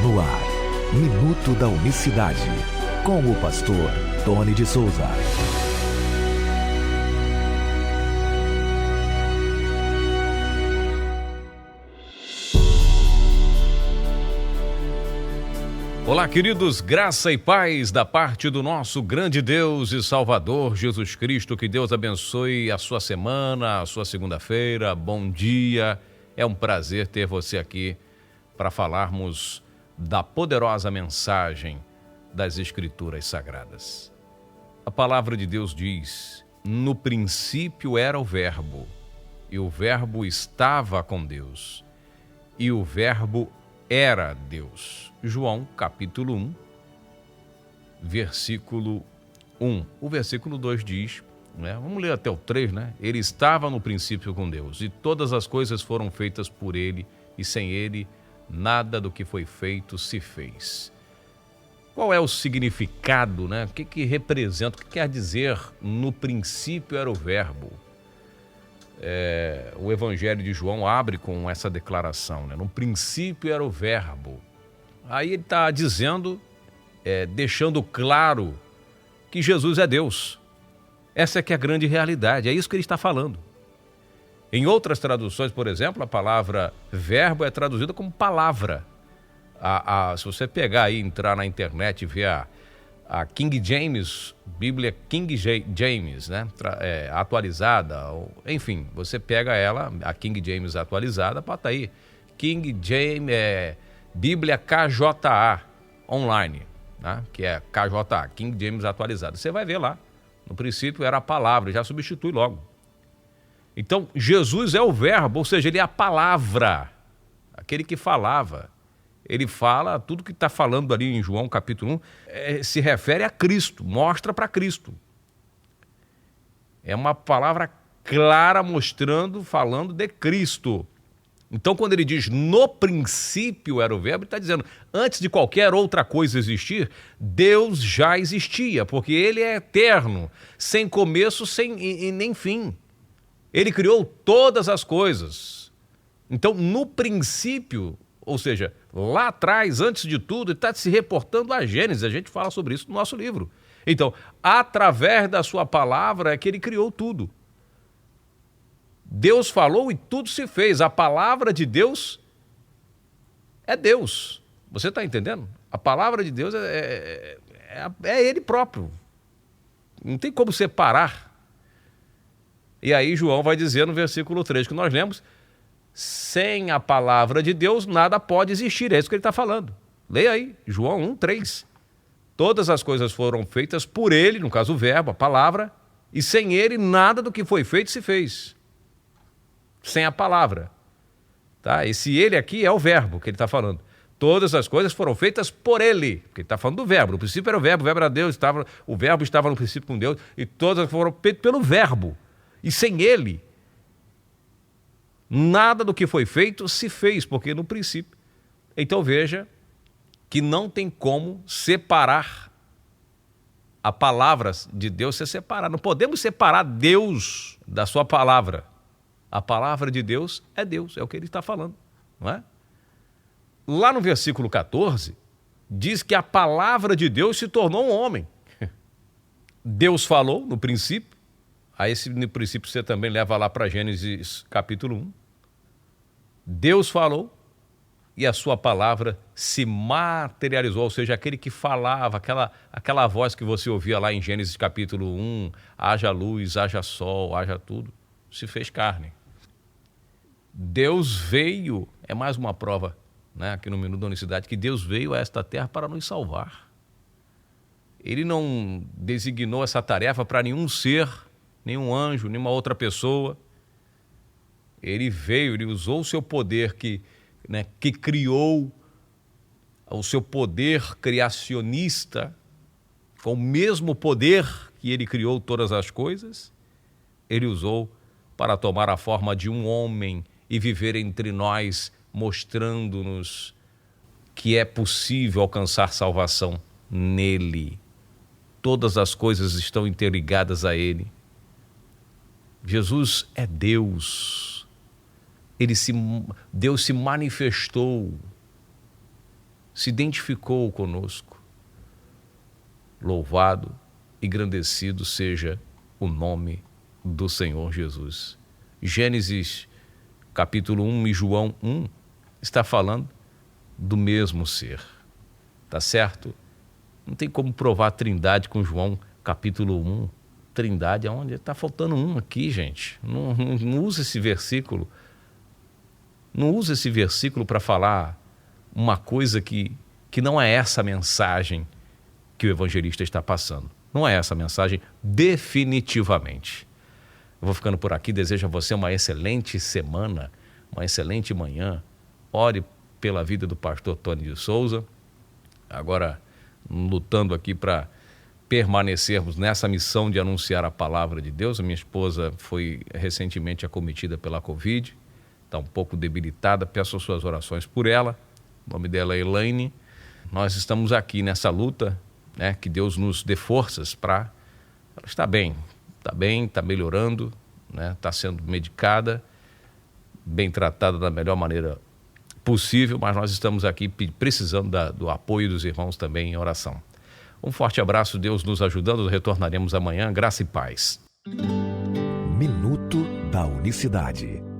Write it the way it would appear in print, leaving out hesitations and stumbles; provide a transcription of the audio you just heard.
No ar, Minuto da Unicidade, com o pastor Tony de Souza. Olá, queridos, graça e paz da parte do nosso grande Deus e Salvador Jesus Cristo. Que Deus abençoe a sua semana, a sua segunda-feira. Bom dia, é um prazer ter você aqui para falarmos da poderosa mensagem das Escrituras Sagradas. A palavra de Deus diz: no princípio era o Verbo, e o Verbo estava com Deus, e o Verbo era Deus. João, capítulo 1, versículo 1. O versículo 2 diz, vamos ler até o 3, Ele estava no princípio com Deus, e todas as coisas foram feitas por Ele, e sem Ele, nada do que foi feito se fez. Qual é o significado, O que representa, o que quer dizer no princípio era o Verbo? O Evangelho de João abre com essa declaração, No princípio era o Verbo. Aí ele está dizendo, deixando claro que Jesus é Deus. Essa é que é a grande realidade, é isso que ele está falando. Em outras traduções, por exemplo, a palavra verbo é traduzida como palavra. Se você pegar aí, entrar na internet e ver a King James, Bíblia King James, atualizada, enfim, você pega ela, a King James atualizada, bota aí, King James, Bíblia KJA online, que é KJA, King James atualizada. Você vai ver lá, no princípio era a palavra, já substitui logo. Então, Jesus é o verbo, ou seja, ele é a palavra, aquele que falava. Ele fala, tudo que está falando ali em João capítulo 1, se refere a Cristo, mostra para Cristo. É uma palavra clara mostrando, falando de Cristo. Então, quando ele diz no princípio era o verbo, ele está dizendo, antes de qualquer outra coisa existir, Deus já existia, porque ele é eterno, sem começo e nem fim. Ele criou todas as coisas. Então, no princípio, ou seja, lá atrás, antes de tudo, ele está se reportando a Gênesis. A gente fala sobre isso no nosso livro. Então, através da sua palavra é que ele criou tudo. Deus falou e tudo se fez. A palavra de Deus é Deus. Você está entendendo? A palavra de Deus é Ele próprio. Não tem como separar. E aí João vai dizer no versículo 3 que nós lemos, sem a palavra de Deus nada pode existir. É isso que ele está falando. Leia aí, João 1, 3. Todas as coisas foram feitas por ele, no caso o verbo, a palavra, e sem ele nada do que foi feito se fez. Sem a palavra. Esse ele aqui é o verbo que ele está falando. Todas as coisas foram feitas por ele, porque ele está falando do verbo. No princípio era o verbo era Deus, o verbo estava no princípio com Deus, e todas foram feitas pelo verbo. E sem ele, nada do que foi feito se fez, porque no princípio. Então veja que não tem como separar a palavra de Deus, se separar. Não podemos separar Deus da sua palavra. A palavra de Deus, é o que ele está falando, não é? Lá no versículo 14, diz que a palavra de Deus se tornou um homem. Deus falou no princípio, a esse princípio você também leva lá para Gênesis capítulo 1. Deus falou e a sua palavra se materializou, ou seja, aquele que falava, aquela voz que você ouvia lá em Gênesis capítulo 1, haja luz, haja sol, haja tudo, se fez carne. Deus veio, é mais uma prova, aqui no Minuto da Unicidade, que Deus veio a esta terra para nos salvar. Ele não designou essa tarefa para nenhum ser, nenhum anjo, nenhuma outra pessoa. Ele veio, ele usou o seu poder que criou, o seu poder criacionista, com o mesmo poder que ele criou todas as coisas, ele usou para tomar a forma de um homem e viver entre nós, mostrando-nos que é possível alcançar salvação nele. Todas as coisas estão interligadas a ele. Jesus é Deus. Deus se manifestou. se identificou conosco. Louvado e engrandecido seja o nome do Senhor Jesus. Gênesis capítulo 1 e João 1 está falando do mesmo ser. Tá certo? Não tem como provar a trindade com João capítulo 1. Trindade aonde? Está faltando um aqui, gente. Não usa esse versículo. Não usa esse versículo para falar uma coisa que não é essa mensagem que o evangelista está passando. Não é essa mensagem definitivamente. Eu vou ficando por aqui. Desejo a você uma excelente semana, uma excelente manhã. Ore pela vida do pastor Tony de Souza. Agora, lutando aqui para permanecermos nessa missão de anunciar a palavra de Deus. A minha esposa foi recentemente acometida pela Covid, está um pouco debilitada, peço as suas orações por ela. O nome dela é Elaine. Nós estamos aqui nessa luta, né? Que Deus nos dê forças para... Ela está bem, está melhorando, né? Está sendo medicada, bem tratada da melhor maneira possível, mas nós estamos aqui precisando do apoio dos irmãos também em oração. Um forte abraço, Deus nos ajudando, retornaremos amanhã, graça e paz. Minuto da Unicidade.